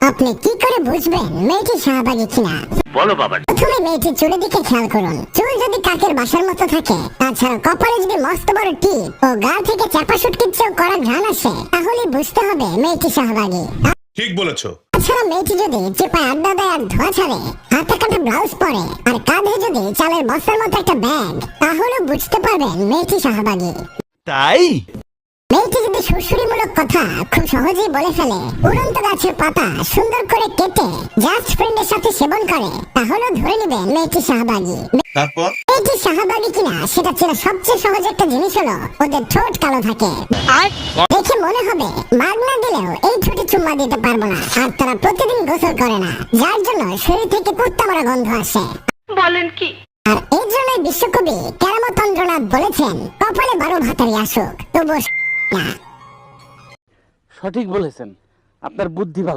আপনি কি করে বুঝবেন মেয়েটি শাহবাগী কিনা? বলো বাবা। প্রথমে মেয়েটির চুলের দিকে খেয়াল করুন। চুল যদি কাকের বাসার মতো থাকে, তাছাড়া কপালে যদি মস্ত বড় টিপ ও গা থেকে চাপা সুটকির চেয়েও কড়া ঘ্রাণ আসে, তাহলে বুঝতে হবে মেয়েটি শাহবাগী। ঠিক বলেছো। তাছাড়া মেয়েটি যদি চেপায় আড্ডা দেয় আর ধোয়া ছাড়ে, হাতে কাটা ব্লাউজ পরে আর কাঁধে যদি চালের বস্তার মতো একটা ব্যাগ, তাহলে বুঝতে পারবেন মেয়েটি শাহবাগী। তাই মেয়েটি যদি সুরসুরিমূলক কথা খুব সহজেই বলে ফেলে, উড়ন্ত গাছের পাতা সুন্দর করে কেটে জাস্ট ফ্রেন্ডের সাথে সেবন করে, তাহলে ধরে নেবেন মেয়েটি শাহবাগী। তারপর মেয়েটি শাহবাগী কিনা সেটা চেনা সবচেয়ে সহজ একটা জিনিস হলো ওদের ঠোঁট কালো থাকে। দেখে মনে হবে মাগ না দিলেও এই ঠোঁটে চুম্মা দিতে পারবো না। আর তারা প্রতিদিন গোসল করে না, যার জন্য শরীর থেকে কুত্তা মারা গন্ধ আসে। বলেন কি? আর এই জন্য বিশ্বকবি কেরামতন্দ্রনাথ বলেছেন, কপালে 12 ভাতারি আসুক তবু না। সঠিক বলেছেন, আপনার বুদ্ধি ভালো।